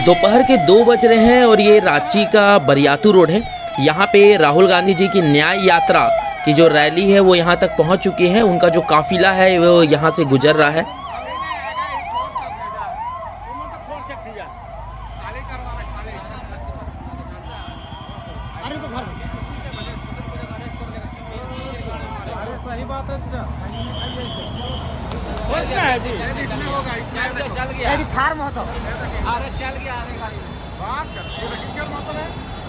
दोपहर के 2 बज रहे हैं और ये रांची का बरियातू रोड है। यहाँ पे राहुल गांधी जी की न्याय यात्रा की जो रैली है वो यहाँ तक पहुँच चुकी है। उनका जो काफिला है वो यहाँ से गुजर रहा है।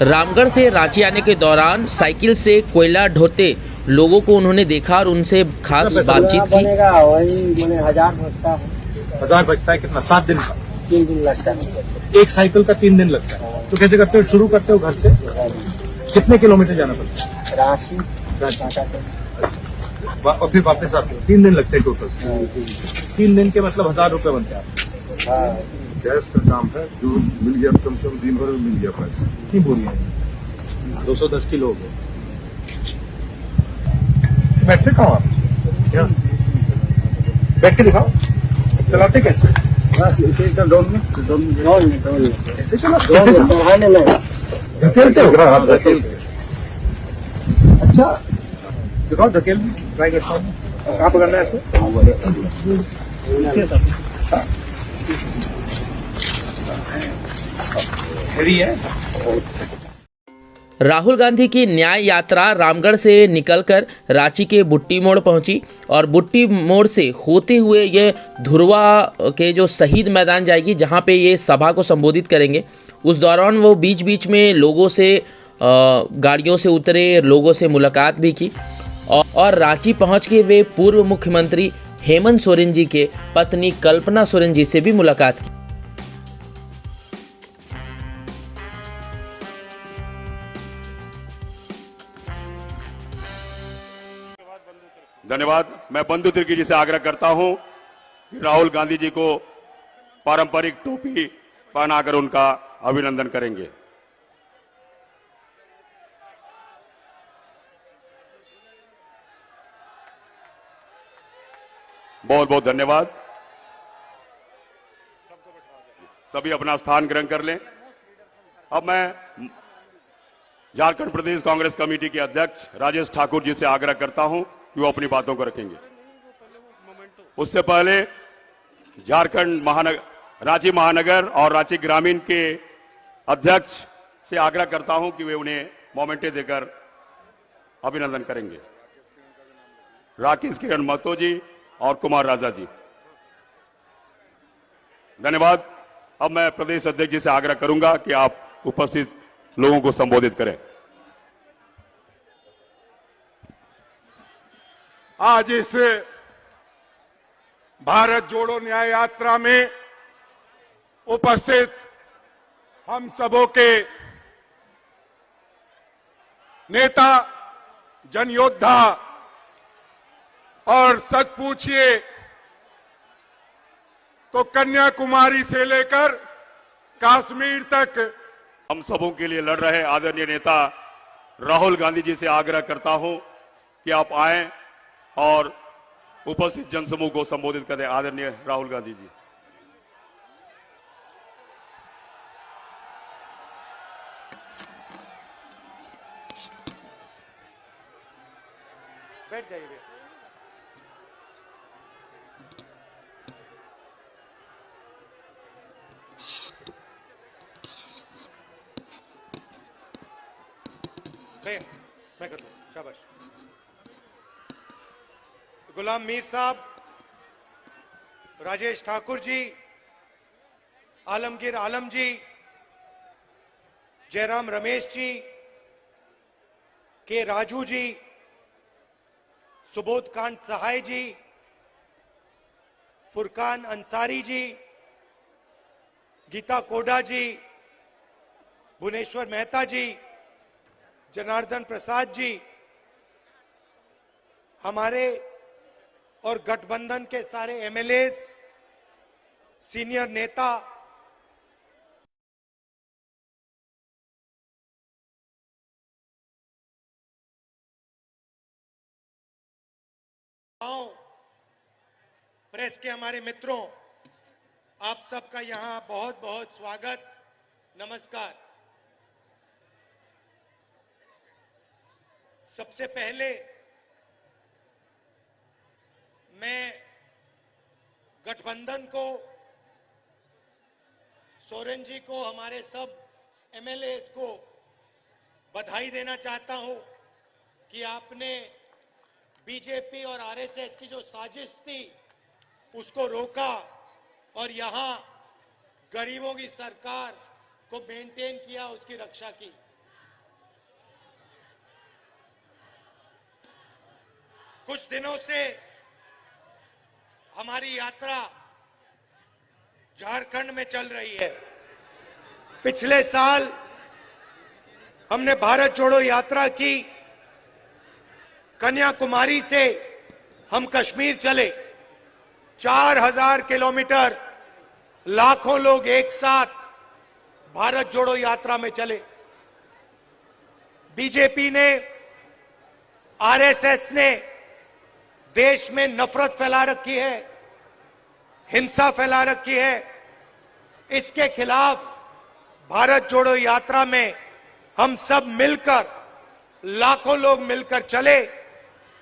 रामगढ़ से रांची आने के दौरान साइकिल से कोयला ढोते लोगों को उन्होंने देखा और उनसे खास बातचीत की। वही 1000 बचता है कितना 7 दिन का 3 दिन लगता है। एक साइकिल का 3 दिन लगता है। तो कैसे करते हो? शुरू करते हो घर से, कितने किलोमीटर जाना पड़ता है? रांची और फिर वापस आते हो, 3 दिन लगते हैं टोटल। 3 दिन के मतलब 1000 रुपए बनते हैं। गैस का काम है, जो मिल गया कम से कम दिन भर में मिल गया पैसा। कितनी बोरी है? 210 किलो हो गए। बैठते कहाँ आप? क्या बैठ के दिखाओ, चलाते कैसे? बस इसे तो डोल में ऐसे चला, कैसे चढ़ाने लगा धकेलते हो? हाँ, धकेलते। अच्छा दिखाओ, धकेल ट्राई करता हूँ। कहाँ पकड़ना है इसको? हेवी है। राहुल गांधी की न्याय यात्रा रामगढ़ से निकलकर रांची के बुट्टी मोड़ पहुंची और बुट्टी मोड़ से होते हुए ये धुरवा के जो शहीद मैदान जाएगी, जहां पे ये सभा को संबोधित करेंगे। उस दौरान वो बीच बीच में लोगों से गाड़ियों से उतरे, लोगों से मुलाकात भी की और रांची पहुंच के वे पूर्व मुख्यमंत्री हेमंत सोरेन जी के पत्नी कल्पना सोरेन जी से भी मुलाकात की। धन्यवाद। मैं बंधु तिर्की जी से आग्रह करता हूं कि राहुल गांधी जी को पारंपरिक टोपी पहनाकर उनका अभिनंदन करेंगे। बहुत बहुत धन्यवाद। सभी अपना स्थान ग्रहण कर लें। अब मैं झारखंड प्रदेश कांग्रेस कमेटी के अध्यक्ष राजेश ठाकुर जी से आग्रह करता हूं कि वो अपनी बातों को रखेंगे। उससे पहले रांची महानगर और रांची ग्रामीण के अध्यक्ष से आग्रह करता हूं कि वे उन्हें मोमेंटे देकर अभिनंदन करेंगे। राकेश किरण महतो जी और कुमार राजा जी, धन्यवाद। अब मैं प्रदेश अध्यक्ष जी से आग्रह करूंगा कि आप उपस्थित लोगों को संबोधित करें। आज इस भारत जोड़ो न्याय यात्रा में उपस्थित हम सबों के नेता, जनयोद्धा और सच पूछिए तो कन्याकुमारी से लेकर कश्मीर तक हम सबों के लिए लड़ रहे आदरणीय नेता राहुल गांधी जी से आग्रह करता हूं कि आप आएं और उपस्थित जनसमूह को संबोधित करें। आदरणीय राहुल गांधी जी। बैठ जाइए। मैं कर दूं, शाबाश। गुलाम मीर साहब, राजेश ठाकुर जी, आलमगीर आलम जी, जयराम रमेश जी, के राजू जी, सुबोध कांत सहाय जी, फुरकान अंसारी जी, गीता कोडा जी, भुवनेश्वर मेहता जी, जनार्दन प्रसाद जी, हमारे और गठबंधन के सारे एमएलएस, सीनियर नेता, प्रेस के हमारे मित्रों, आप सबका यहां बहुत बहुत स्वागत। नमस्कार। सबसे पहले मैं गठबंधन को, सोरेन जी को, हमारे सब एमएलए को बधाई देना चाहता हूं कि आपने बीजेपी और आरएसएस की जो साजिश थी उसको रोका और यहां गरीबों की सरकार को मेंटेन किया, उसकी रक्षा की। कुछ दिनों से हमारी यात्रा झारखंड में चल रही है। पिछले साल हमने भारत जोड़ो यात्रा की। कन्याकुमारी से हम कश्मीर चले, 4000 किलोमीटर, लाखों लोग एक साथ भारत जोड़ो यात्रा में चले। बीजेपी ने, आरएसएस ने देश में नफरत फैला रखी है, हिंसा फैला रखी है। इसके खिलाफ भारत जोड़ो यात्रा में हम सब मिलकर, लाखों लोग मिलकर चले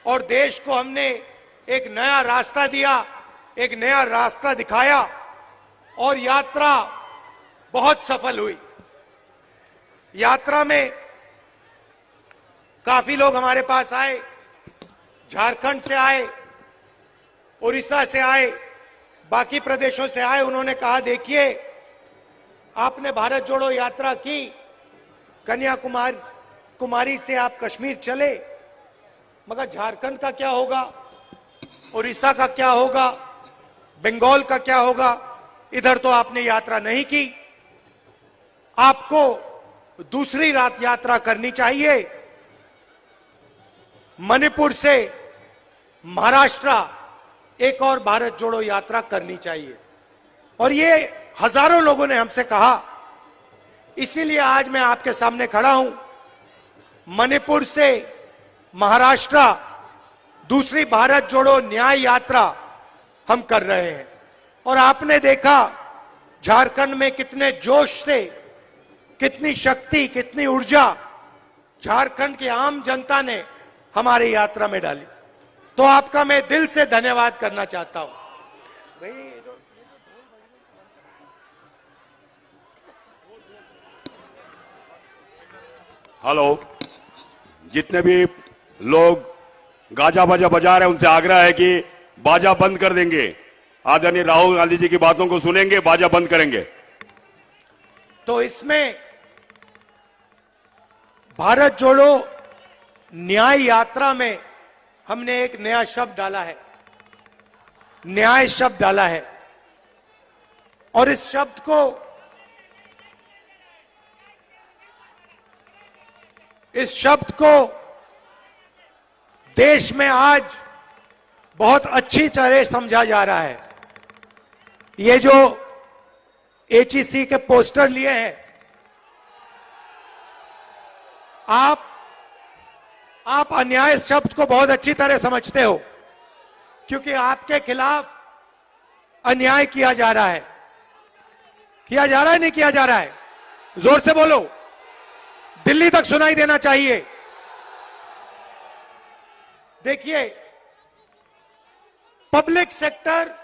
और देश को हमने एक नया रास्ता दिया, एक नया रास्ता दिखाया और यात्रा बहुत सफल हुई। यात्रा में काफी लोग हमारे पास आए, झारखंड से आए, उड़ीसा से आए, बाकी प्रदेशों से आए। उन्होंने कहा, देखिए आपने भारत जोड़ो यात्रा की, कन्याकुमारी से आप कश्मीर चले, मगर झारखंड का क्या होगा, उड़ीसा का क्या होगा, बंगाल का क्या होगा? इधर तो आपने यात्रा नहीं की। आपको दूसरी रात यात्रा करनी चाहिए। मणिपुर से महाराष्ट्र एक और भारत जोड़ो यात्रा करनी चाहिए। और ये हजारों लोगों ने हमसे कहा, इसीलिए आज मैं आपके सामने खड़ा हूं। मणिपुर से महाराष्ट्र दूसरी भारत जोड़ो न्याय यात्रा हम कर रहे हैं। और आपने देखा झारखंड में कितने जोश से, कितनी शक्ति, कितनी ऊर्जा झारखंड की आम जनता ने हमारी यात्रा में डाली। तो आपका मैं दिल से धन्यवाद करना चाहता हूं। हेलो, जितने भी लोग गाजा बाजा बजा रहे हैं उनसे आग्रह है कि बाजा बंद कर देंगे। आदरणीय राहुल गांधी जी की बातों को सुनेंगे, बाजा बंद करेंगे। तो इसमें भारत जोड़ो न्याय यात्रा में हमने एक नया शब्द डाला है, न्याय शब्द डाला है। और इस शब्द को देश में आज बहुत अच्छी तरह समझा जा रहा है। ये जो एचईसी के पोस्टर लिए हैं, आप अन्याय शब्द को बहुत अच्छी तरह समझते हो, क्योंकि आपके खिलाफ अन्याय किया जा रहा है। किया जा रहा है, नहीं किया जा रहा है? जोर से बोलो, दिल्ली तक सुनाई देना चाहिए। देखिए, पब्लिक सेक्टर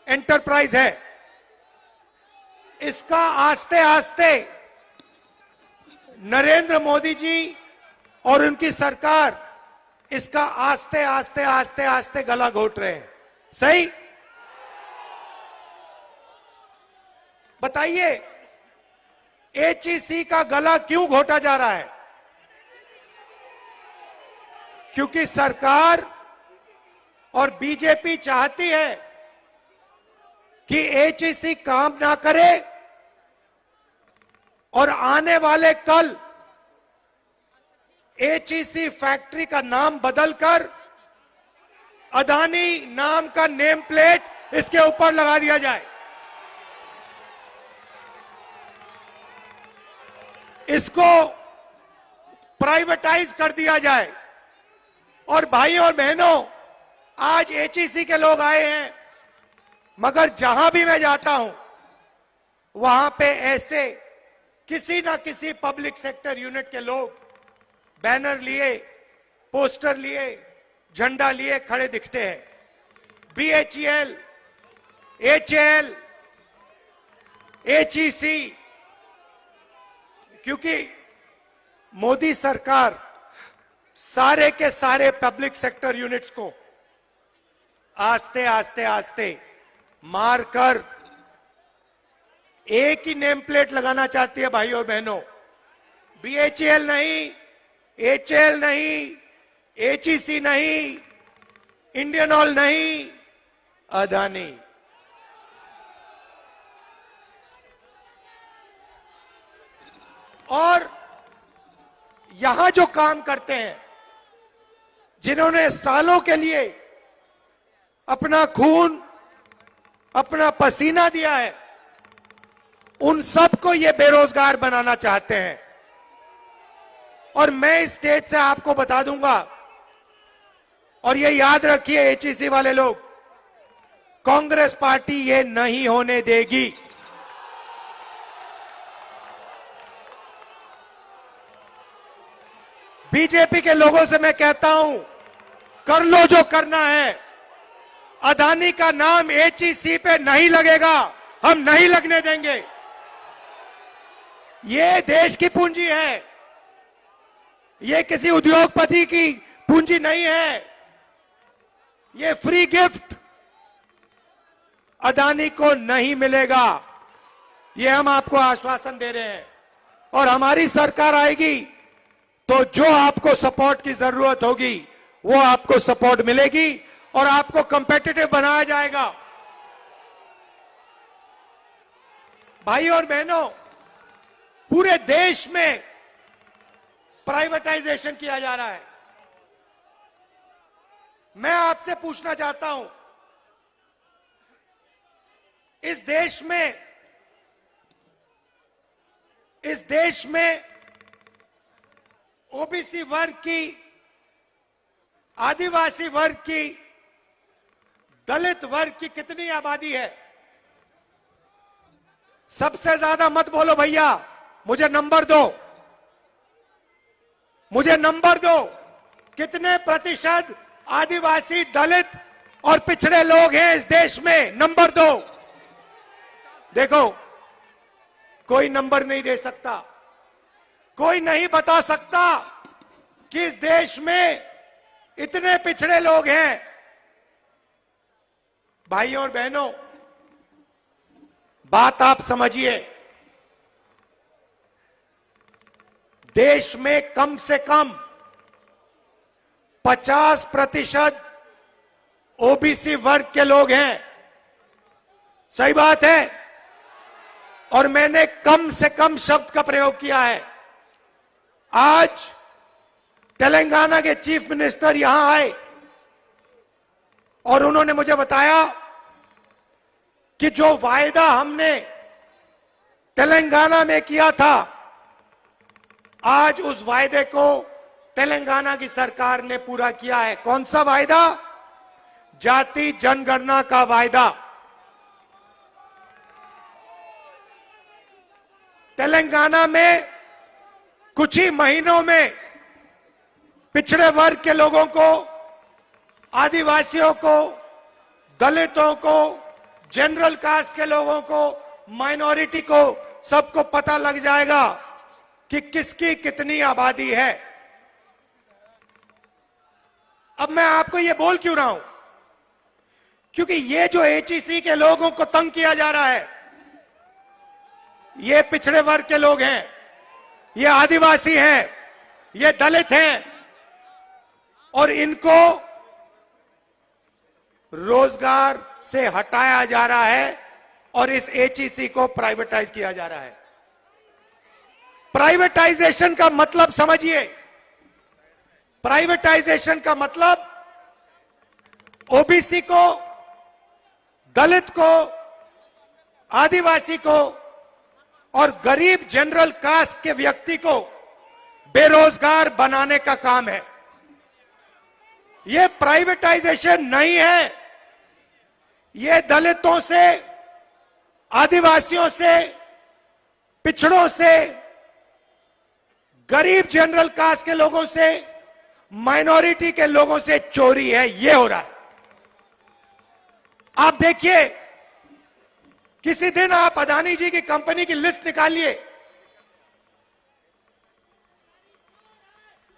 एंटरप्राइज है, इसका आस्ते आस्ते नरेंद्र मोदी जी और उनकी सरकार इसका आस्ते आस्ते आस्ते आस्ते गला घोट रहे हैं। सही? बताइए, एचईसी का गला क्यों घोटा जा रहा है? क्योंकि सरकार और बीजेपी चाहती है कि एचईसी काम ना करे और आने वाले कल एचईसी फैक्ट्री का नाम बदलकर अदानी नाम का नेम प्लेट इसके ऊपर लगा दिया जाए। इसको प्राइवेटाइज कर दिया जाए। और भाइयों और बहनों, आज एचईसी के लोग आए हैं, मगर जहां भी मैं जाता हूं वहां पे ऐसे किसी ना किसी पब्लिक सेक्टर यूनिट के लोग बैनर लिए, पोस्टर लिए, झंडा लिए खड़े दिखते हैं। BHEL, HAL, HEC, क्योंकि मोदी सरकार सारे के सारे पब्लिक सेक्टर यूनिट्स को आस्ते आस्ते आस्ते मारकर एक ही नेम प्लेट लगाना चाहती है भाइयों बहनों। BHEL नहीं, HAL नहीं, HEC नहीं, इंडियन ऑयल नहीं, अदानी। और यहां जो काम करते हैं, जिन्होंने सालों के लिए अपना खून, अपना पसीना दिया है, उन सबको ये बेरोजगार बनाना चाहते हैं। और मैं इस स्टेज से आपको बता दूंगा, और ये याद रखिए HEC वाले लोग, कांग्रेस पार्टी ये नहीं होने देगी। बीजेपी के लोगों से मैं कहता हूं, कर लो जो करना है। अदानी का नाम HEC पे नहीं लगेगा, हम नहीं लगने देंगे। ये देश की पूंजी है, ये किसी उद्योगपति की पूंजी नहीं है। ये फ्री गिफ्ट अदानी को नहीं मिलेगा, ये हम आपको आश्वासन दे रहे हैं। और हमारी सरकार आएगी तो जो आपको सपोर्ट की जरूरत होगी वो आपको सपोर्ट मिलेगी और आपको कंपेटिटिव बनाया जाएगा। भाई और बहनों, पूरे देश में प्राइवेटाइजेशन किया जा रहा है। मैं आपसे पूछना चाहता हूं, इस देश में ओबीसी वर्ग की, आदिवासी वर्ग की, दलित वर्ग की कितनी आबादी है? सबसे ज्यादा मत बोलो भैया, मुझे नंबर दो, मुझे नंबर दो। कितने प्रतिशत आदिवासी, दलित और पिछड़े लोग हैं इस देश में? नंबर दो। देखो, कोई नंबर नहीं दे सकता, कोई नहीं बता सकता कि इस देश में इतने पिछड़े लोग हैं। भाइयों और बहनों, बात आप समझिए, देश में कम से कम 50% ओबीसी वर्ग के लोग हैं। सही बात है। और मैंने कम से कम शब्द का प्रयोग किया है। आज तेलंगाना के चीफ मिनिस्टर यहां आए और उन्होंने मुझे बताया कि जो वायदा हमने तेलंगाना में किया था, आज उस वायदे को तेलंगाना की सरकार ने पूरा किया है। कौन सा वायदा? जाति जनगणना का वायदा। तेलंगाना में कुछ ही महीनों में पिछड़े वर्ग के लोगों को, आदिवासियों को, दलितों को, जनरल कास्ट के लोगों को, माइनॉरिटी को, सबको पता लग जाएगा कि किसकी कितनी आबादी है। अब मैं आपको ये बोल क्यों रहा हूं? क्योंकि ये जो HEC के लोगों को तंग किया जा रहा है, ये पिछड़े वर्ग के लोग हैं, ये आदिवासी हैं, ये दलित हैं, और इनको रोजगार से हटाया जा रहा है और इस HEC को प्राइवेटाइज किया जा रहा है। प्राइवेटाइजेशन का मतलब समझिए। प्राइवेटाइजेशन का मतलब ओबीसी को, दलित को, आदिवासी को और गरीब जनरल कास्ट के व्यक्ति को बेरोजगार बनाने का काम है। यह प्राइवेटाइजेशन नहीं है। यह दलितों से, आदिवासियों से, पिछड़ों से, गरीब जनरल कास्ट के लोगों से, माइनॉरिटी के लोगों से चोरी है, यह हो रहा है। आप देखिए, किसी दिन आप अदानी जी की कंपनी की लिस्ट निकालिए,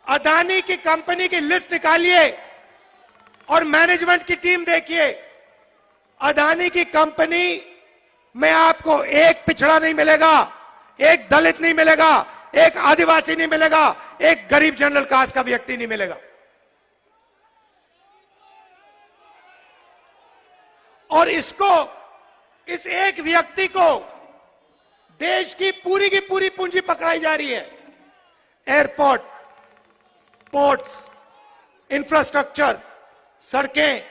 अदानी की कंपनी की लिस्ट निकालिए और मैनेजमेंट की टीम देखिए। अदानी की कंपनी में आपको एक पिछड़ा नहीं मिलेगा, एक दलित नहीं मिलेगा, एक आदिवासी नहीं मिलेगा, एक गरीब जनरल कास्ट का व्यक्ति नहीं मिलेगा। और इस एक व्यक्ति को देश की पूरी पूंजी पकड़ाई जा रही है। एयरपोर्ट, पोर्ट्स, इंफ्रास्ट्रक्चर, सड़कें,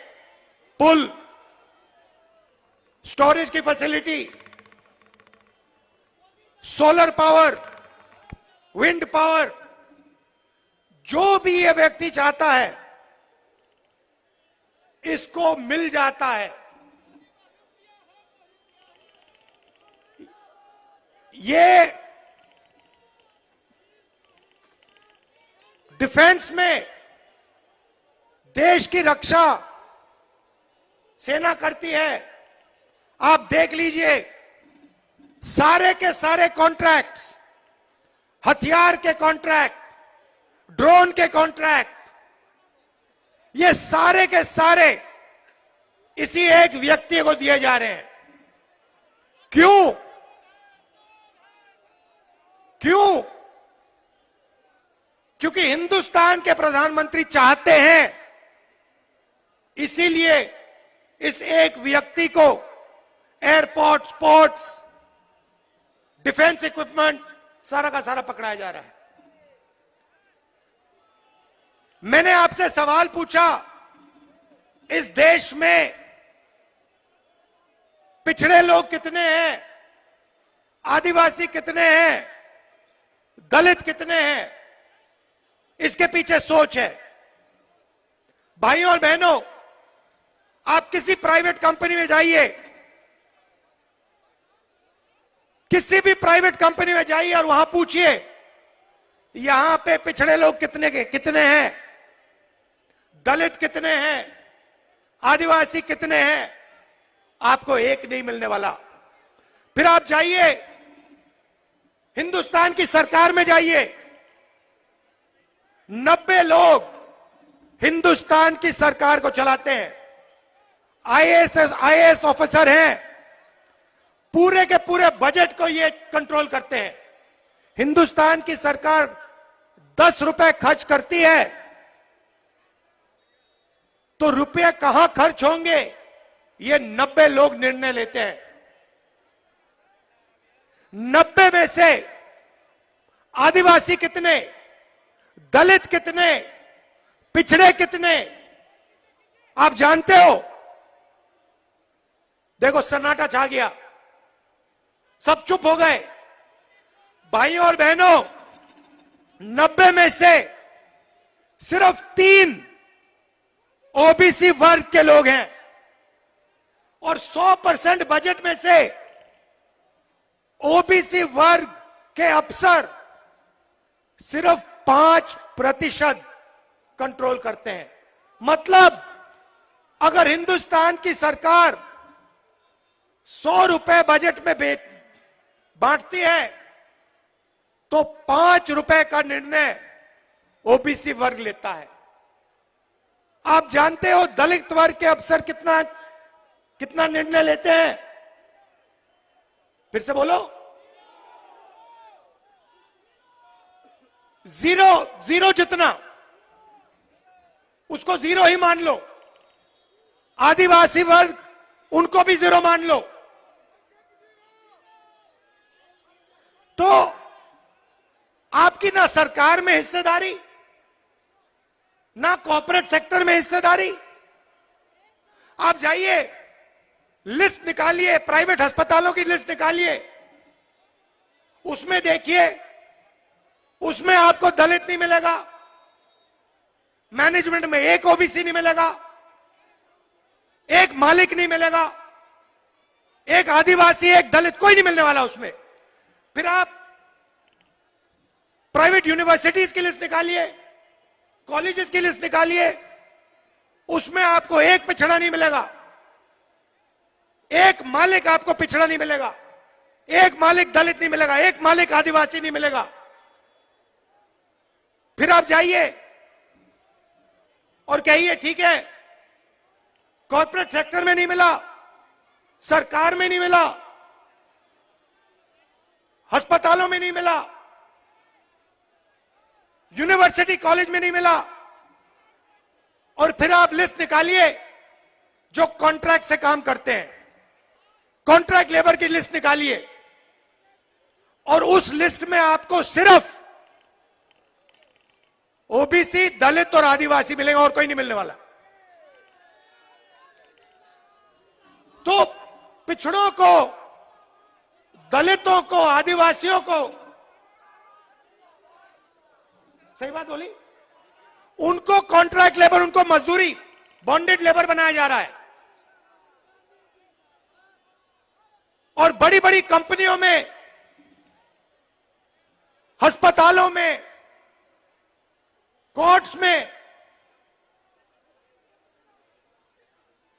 पुल, स्टोरेज की facility, solar power, wind power, जो भी ये व्यक्ति चाहता है इसको मिल जाता है। ये डिफेंस में देश की रक्षा सेना करती है। आप देख लीजिए, सारे के सारे कॉन्ट्रैक्ट्स, हथियार के कॉन्ट्रैक्ट, ड्रोन के कॉन्ट्रैक्ट, ये सारे के सारे इसी एक व्यक्ति को दिए जा रहे हैं। क्यों? क्यों? क्योंकि हिंदुस्तान के प्रधानमंत्री चाहते हैं, इसीलिए इस एक व्यक्ति को एयरपोर्ट्स, पोर्ट्स, डिफेंस इक्विपमेंट सारा का सारा पकड़ाया जा रहा है। मैंने आपसे सवाल पूछा, इस देश में पिछड़े लोग कितने हैं, आदिवासी कितने हैं, दलित कितने हैं? इसके पीछे सोच है। भाइयों और बहनों, आप किसी प्राइवेट कंपनी में जाइए, किसी भी प्राइवेट कंपनी में जाइए और वहां पूछिए यहां पे पिछड़े लोग कितने हैं, दलित कितने हैं, आदिवासी कितने हैं? आपको एक नहीं मिलने वाला। फिर आप जाइए, हिंदुस्तान की सरकार में जाइए, 90 लोग हिंदुस्तान की सरकार को चलाते हैं, आईएएस ऑफिसर हैं, पूरे के पूरे बजट को ये कंट्रोल करते हैं। हिंदुस्तान की सरकार 10 रुपए खर्च करती है तो रुपए कहां खर्च होंगे, ये 90 लोग निर्णय लेते हैं। 90 में से आदिवासी कितने, दलित कितने, पिछड़े कितने, आप जानते हो? देखो, सन्नाटा छा गया, सब चुप हो गए। भाइयों और बहनों, 90 में से सिर्फ 3 ओबीसी वर्ग के लोग हैं और 100% बजट में से ओबीसी वर्ग के अफसर सिर्फ 5% कंट्रोल करते हैं। मतलब अगर हिंदुस्तान की सरकार 100 रुपए बजट में बांटती है तो 5 रुपए का निर्णय ओबीसी वर्ग लेता है। आप जानते हो दलित वर्ग के अफसर कितना निर्णय लेते हैं? फिर से बोलो, जीरो जितना, उसको जीरो ही मान लो। आदिवासी वर्ग, उनको भी जीरो मान लो। तो आपकी ना सरकार में हिस्सेदारी, ना कॉर्पोरेट सेक्टर में हिस्सेदारी। आप जाइए, लिस्ट निकालिए, प्राइवेट अस्पतालों की लिस्ट निकालिए, उसमें देखिए, उसमें आपको दलित नहीं मिलेगा, मैनेजमेंट में एक ओबीसी नहीं मिलेगा, एक मालिक नहीं मिलेगा, एक आदिवासी, एक दलित, कोई नहीं मिलने वाला उसमें। फिर आप प्राइवेट यूनिवर्सिटीज की लिस्ट निकालिए, कॉलेजेस की लिस्ट निकालिए, उसमें आपको एक पिछड़ा नहीं मिलेगा, एक मालिक आपको पिछड़ा नहीं मिलेगा, एक मालिक दलित नहीं मिलेगा, एक मालिक आदिवासी नहीं मिलेगा। फिर आप जाइए और कहिए ठीक है, कॉर्पोरेट सेक्टर में नहीं मिला, सरकार में नहीं मिला, अस्पतालों में नहीं मिला, यूनिवर्सिटी कॉलेज में नहीं मिला, और फिर आप लिस्ट निकालिए जो कॉन्ट्रैक्ट से काम करते हैं, कॉन्ट्रैक्ट लेबर की लिस्ट निकालिए, और उस लिस्ट में आपको सिर्फ ओबीसी, दलित और आदिवासी मिलेगा, और कोई नहीं मिलने वाला। तो पिछड़ों को, दलितों को, आदिवासियों को, सही बात बोली, उनको कॉन्ट्रैक्ट लेबर, उनको मजदूरी, बॉन्डेड लेबर बनाया जा रहा है। और बड़ी बड़ी कंपनियों में, अस्पतालों में, कोर्ट्स में,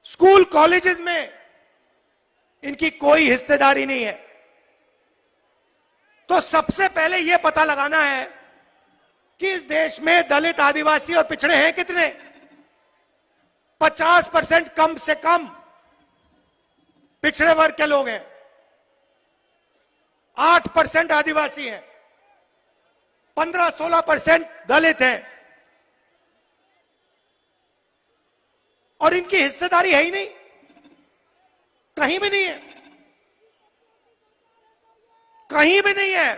स्कूल कॉलेजेस में इनकी कोई हिस्सेदारी नहीं है। तो सबसे पहले यह पता लगाना है कि इस देश में दलित, आदिवासी और पिछड़े हैं कितने। 50% कम से कम पिछड़े वर्ग के लोग हैं, 8% आदिवासी हैं, 15-16% दलित हैं, और इनकी हिस्सेदारी है ही नहीं, कहीं भी नहीं है, कहीं भी नहीं है।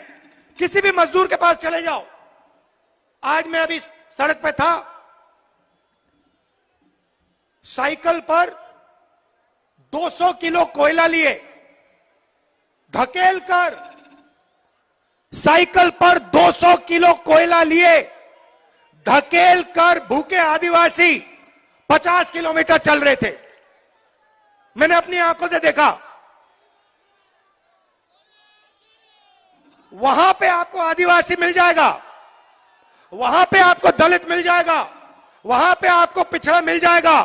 किसी भी मजदूर के पास चले जाओ। आज मैं अभी सड़क पे था, साइकिल पर 200 किलो कोयला लिए, धकेल कर साइकिल पर 200 किलो कोयला लिए, धकेल कर भूखे आदिवासी 50 किलोमीटर चल रहे थे। मैंने अपनी आंखों से देखा। वहां पे आपको आदिवासी मिल जाएगा, वहां पे आपको दलित मिल जाएगा, वहां पे आपको पिछड़ा मिल जाएगा,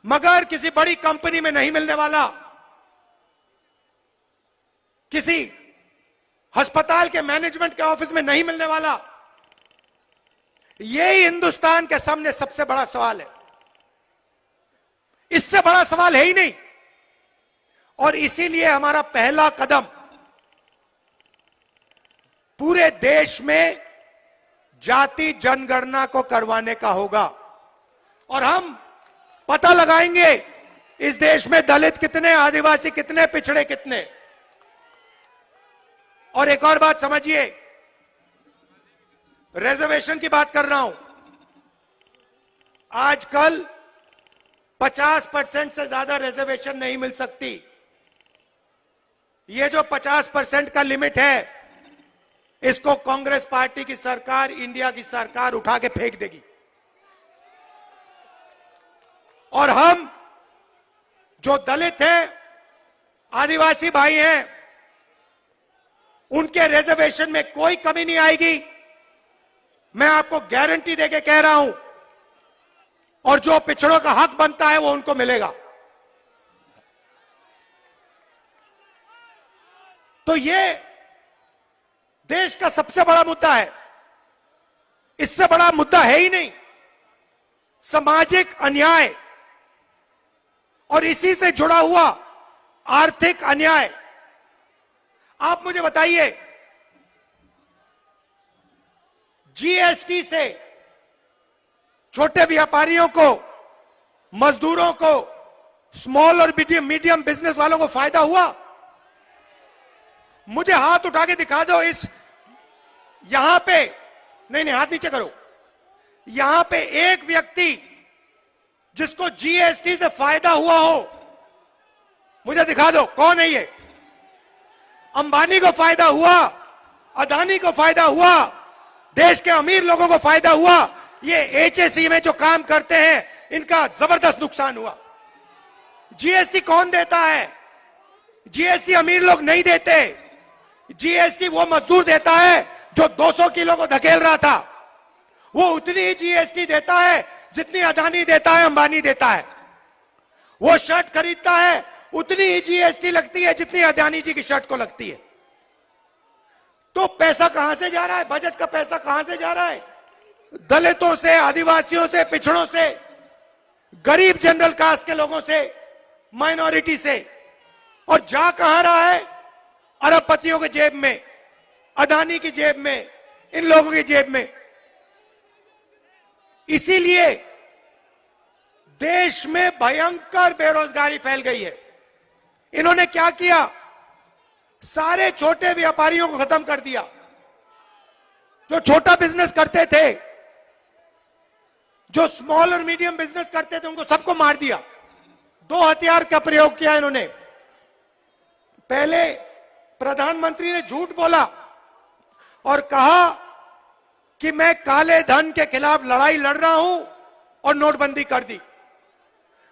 मगर किसी बड़ी कंपनी में नहीं मिलने वाला, किसी अस्पताल के मैनेजमेंट के ऑफिस में नहीं मिलने वाला। यही हिंदुस्तान के सामने सबसे बड़ा सवाल है, इससे बड़ा सवाल है ही नहीं। और इसीलिए हमारा पहला कदम पूरे देश में जाति जनगणना को करवाने का होगा, और हम पता लगाएंगे इस देश में दलित कितने, आदिवासी कितने, पिछड़े कितने। और एक और बात समझिए, रिजर्वेशन की बात कर रहा हूं। आजकल 50% से ज्यादा रिजर्वेशन नहीं मिल सकती। ये जो 50% का लिमिट है, इसको कांग्रेस पार्टी की सरकार, इंडिया की सरकार उठा के फेंक देगी। और हम जो दलित हैं, आदिवासी भाई हैं, उनके रिजर्वेशन में कोई कमी नहीं आएगी, मैं आपको गारंटी देके कह रहा हूं। और जो पिछड़ों का हक बनता है वो उनको मिलेगा। तो ये देश का सबसे बड़ा मुद्दा है, इससे बड़ा मुद्दा है ही नहीं। सामाजिक अन्याय और इसी से जुड़ा हुआ आर्थिक अन्याय। आप मुझे बताइए, जीएसटी से छोटे व्यापारियों को, मजदूरों को, स्मॉल और मीडियम बिजनेस वालों को फायदा हुआ? मुझे हाथ उठा के दिखा दो इस, यहां पे, नहीं हाथ नीचे करो, यहां पे एक व्यक्ति जिसको जीएसटी से फायदा हुआ हो, मुझे दिखा दो, कौन है ये? अंबानी को फायदा हुआ, अदानी को फायदा हुआ, देश के अमीर लोगों को फायदा हुआ। ये एचएसई में जो काम करते हैं, इनका जबरदस्त नुकसान हुआ। जीएसटी कौन देता है? जीएसटी अमीर लोग नहीं देते, जीएसटी वो मजदूर देता है जो 200 किलो को धकेल रहा था। वो उतनी ही जीएसटी देता है जितनी अदानी देता है, अंबानी देता है। वो शर्ट खरीदता है, उतनी ही जीएसटी लगती है जितनी अदानी जी की शर्ट को लगती है। तो पैसा कहां से जा रहा है? बजट का पैसा कहां से जा रहा है? दलितों से, आदिवासियों से, पिछड़ों से, गरीब जनरल कास्ट के लोगों से, माइनॉरिटी से। और जा कहां रहा है? अरबपतियों के जेब में, अदानी की जेब में, इन लोगों की जेब में। इसीलिए देश में भयंकर बेरोजगारी फैल गई है। इन्होंने क्या किया? सारे छोटे व्यापारियों को खत्म कर दिया। जो छोटा बिजनेस करते थे, जो स्मॉल और मीडियम बिजनेस करते थे, उनको सबको मार दिया। दो हथियार का प्रयोग किया इन्होंने। पहले प्रधानमंत्री ने झूठ बोला और कहा कि मैं काले धन के खिलाफ लड़ाई लड़ रहा हूं, और नोटबंदी कर दी।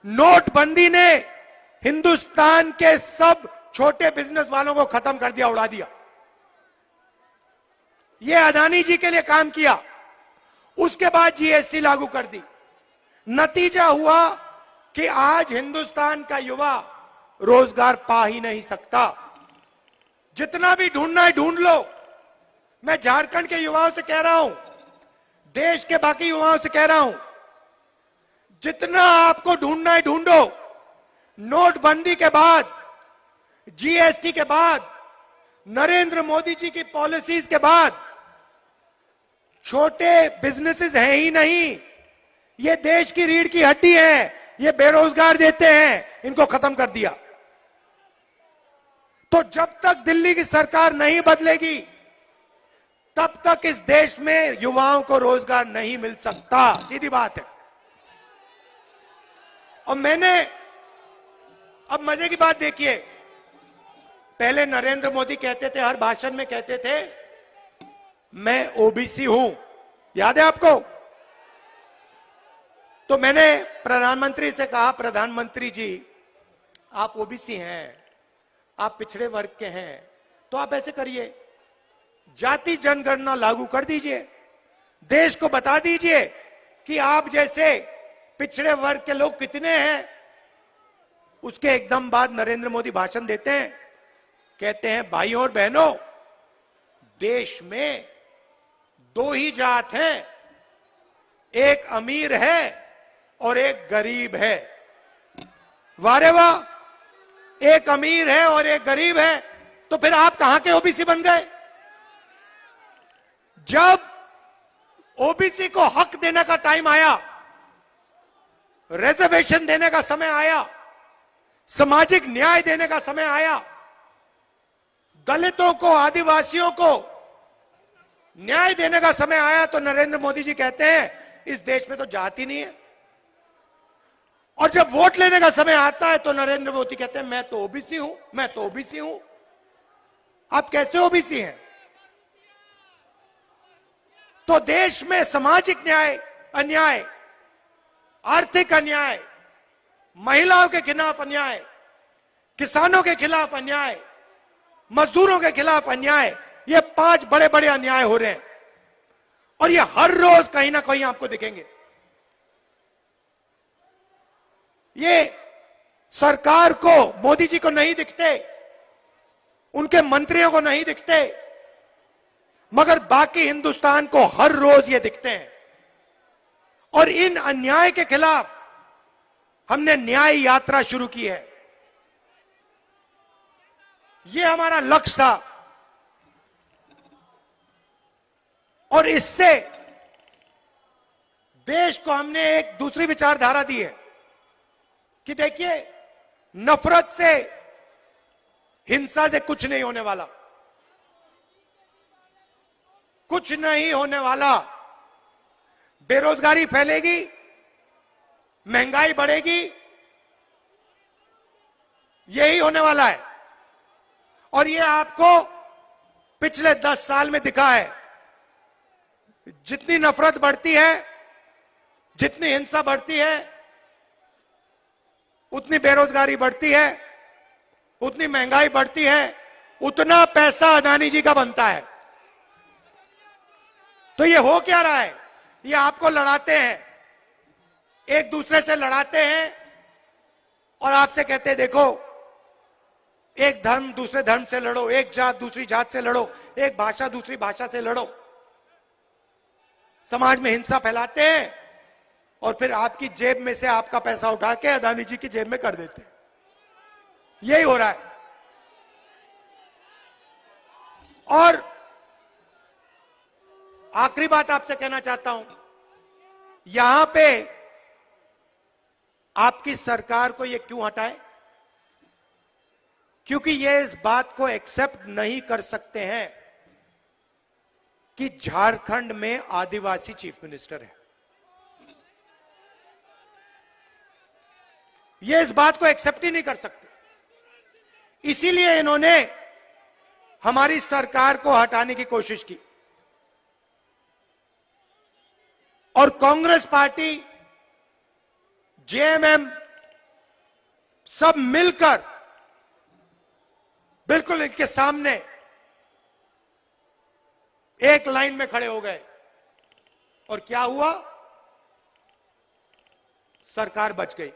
नोटबंदी ने हिंदुस्तान के सब छोटे बिजनेस वालों को खत्म कर दिया, उड़ा दिया। यह अदानी जी के लिए काम किया। उसके बाद जीएसटी लागू कर दी। नतीजा हुआ कि आज हिंदुस्तान का युवा रोजगार पा ही नहीं सकता। जितना भी ढूंढना है ढूंढ लो। मैं झारखंड के युवाओं से कह रहा हूं, देश के बाकी युवाओं से कह रहा हूं, जितना आपको ढूंढना है ढूंढो। नोटबंदी के बाद, जीएसटी के बाद, नरेंद्र मोदी जी की पॉलिसीज के बाद छोटे बिजनेसेस हैं ही नहीं। ये देश की रीढ़ की हड्डी है। ये बेरोजगार देते हैं, इनको खत्म कर दिया। तो जब तक दिल्ली की सरकार नहीं बदलेगी, तब तक इस देश में युवाओं को रोजगार नहीं मिल सकता। सीधी बात है। और मैंने, अब मजे की बात देखिए, पहले नरेंद्र मोदी कहते थे, हर भाषण में कहते थे, मैं ओबीसी हूं। याद है आपको? तो मैंने प्रधानमंत्री से कहा, प्रधानमंत्री जी आप ओबीसी हैं, आप पिछड़े वर्ग के हैं, तो आप ऐसे करिए, जाति जनगणना लागू कर दीजिए। देश को बता दीजिए कि आप जैसे पिछड़े वर्ग के लोग कितने हैं। उसके एकदम बाद नरेंद्र मोदी भाषण देते हैं, कहते हैं, भाइयों और बहनों, देश में दो ही जात हैं, एक अमीर है और एक गरीब है। वारे वाह, एक अमीर है और एक गरीब है। तो फिर आप कहां के ओबीसी बन गए? जब ओबीसी को हक देने का टाइम आया, रिजर्वेशन देने का समय आया, सामाजिक न्याय देने का समय आया, दलितों को, आदिवासियों को न्याय देने का समय आया, तो नरेंद्र मोदी जी कहते हैं इस देश में तो जाति नहीं है। और जब वोट लेने का समय आता है तो नरेंद्र मोदी कहते हैं मैं तो ओबीसी हूं, मैं तो ओबीसी हूं। आप कैसे ओबीसी हैं? तो देश में सामाजिक न्याय, अन्याय, आर्थिक अन्याय, महिलाओं के खिलाफ अन्याय, किसानों के खिलाफ अन्याय, मजदूरों के खिलाफ अन्याय, ये 5 बड़े बड़े अन्याय हो रहे हैं। और ये हर रोज कहीं ना कहीं आपको दिखेंगे। ये सरकार को, मोदी जी को नहीं दिखते, उनके मंत्रियों को नहीं दिखते, मगर बाकी हिंदुस्तान को हर रोज ये दिखते हैं। और इन अन्याय के खिलाफ हमने न्याय यात्रा शुरू की है। ये हमारा लक्ष्य था। और इससे देश को हमने एक दूसरी विचारधारा दी है कि देखिए, नफरत से, हिंसा से कुछ नहीं होने वाला, कुछ नहीं होने वाला। बेरोजगारी फैलेगी, महंगाई बढ़ेगी, यही होने वाला है। और ये आपको पिछले 10 साल में दिखा है। जितनी नफरत बढ़ती है, जितनी हिंसा बढ़ती है, उतनी बेरोजगारी बढ़ती है। उतनी महंगाई बढ़ती है, उतना पैसा अदानी जी का बनता है। तो ये हो क्या रहा है? ये आपको लड़ाते हैं, एक दूसरे से लड़ाते हैं और आपसे कहते हैं देखो, एक धर्म दूसरे धर्म से लड़ो, एक जात दूसरी जात से लड़ो, एक भाषा दूसरी भाषा से लड़ो। समाज में हिंसा फैलाते हैं और फिर आपकी जेब में से आपका पैसा उठा के अदानी जी की जेब में कर देते हैं। यही हो रहा है। और आखिरी बात आपसे कहना चाहता हूं, यहां पे आपकी सरकार को यह क्यों हटाए? क्योंकि ये इस बात को एक्सेप्ट नहीं कर सकते हैं कि झारखंड में आदिवासी चीफ मिनिस्टर है। ये इस बात को एक्सेप्ट ही नहीं कर सकते। इसीलिए इन्होंने हमारी सरकार को हटाने की कोशिश की और कांग्रेस पार्टी, जेएमएम सब मिलकर बिल्कुल इनके सामने एक लाइन में खड़े हो गए। और क्या हुआ? सरकार बच गई।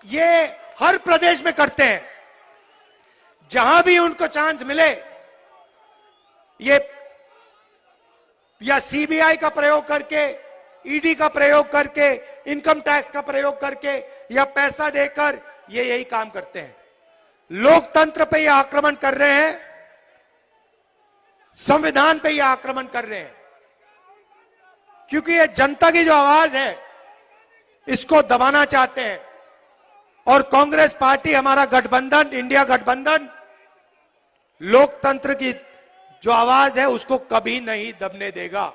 ये हर प्रदेश में करते हैं, जहां भी उनको चांस मिले ये या सीबीआई का प्रयोग करके, ईडी का प्रयोग करके, इनकम टैक्स का प्रयोग करके या पैसा देकर ये यही काम करते हैं। लोकतंत्र पे ये आक्रमण कर रहे हैं, संविधान पे ये आक्रमण कर रहे हैं, क्योंकि ये जनता की जो आवाज है इसको दबाना चाहते हैं। और कांग्रेस पार्टी, हमारा गठबंधन, इंडिया गठबंधन, लोकतंत्र की जो आवाज है उसको कभी नहीं दबने देगा।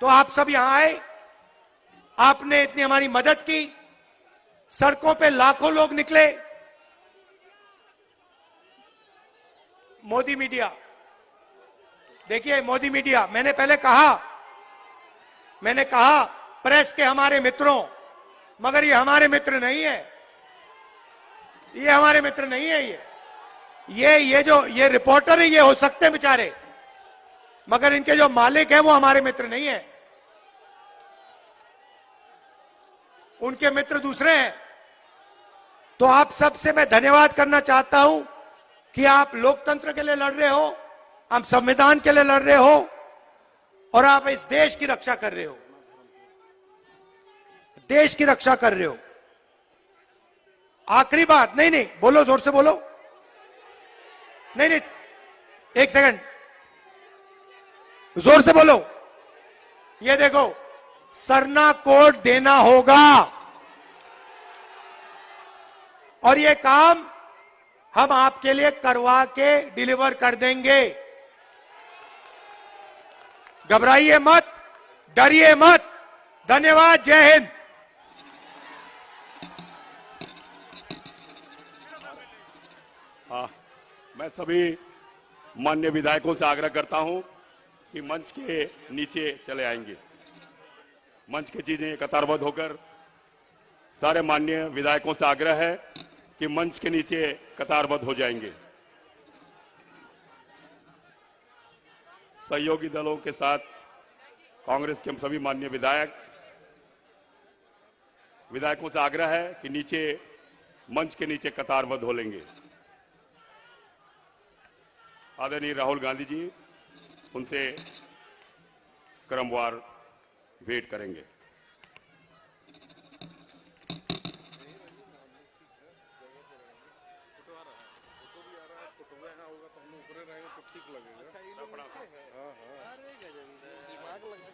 तो आप सब यहां आए, आपने इतनी हमारी मदद की, सड़कों पे लाखों लोग निकले। मोदी मीडिया, देखिए मोदी मीडिया, मैंने पहले कहा प्रेस के हमारे मित्रों, मगर ये हमारे मित्र नहीं है, ये हमारे मित्र नहीं है। ये रिपोर्टर है, ये हो सकते हैं बेचारे, मगर इनके जो मालिक हैं वो हमारे मित्र नहीं है, उनके मित्र दूसरे हैं। तो आप सबसे मैं धन्यवाद करना चाहता हूं कि आप लोकतंत्र के लिए लड़ रहे हो, आप संविधान के लिए लड़ रहे हो और आप इस देश की रक्षा कर रहे हो, देश की रक्षा कर रहे हो। आखिरी बात, नहीं बोलो, जोर से बोलो, नहीं, एक सेकंड, जोर से बोलो। ये देखो, सरना कोड देना होगा और ये काम हम आपके लिए करवा के डिलीवर कर देंगे। घबराइए मत, डरिए मत। धन्यवाद, जय हिंद। मैं सभी माननीय विधायकों से आग्रह करता हूं कि मंच के नीचे चले आएंगे। मंच की चीजें कतारबद्ध होकर, सारे माननीय विधायकों से आग्रह है कि मंच के नीचे कतारबद्ध हो जाएंगे। सहयोगी दलों के साथ कांग्रेस के सभी माननीय विधायकों से आग्रह है कि नीचे, मंच के नीचे कतारबद्ध हो लेंगे। आदरणीय राहुल गांधी जी उनसे क्रमवार भेंट करेंगे। दिमाग लगा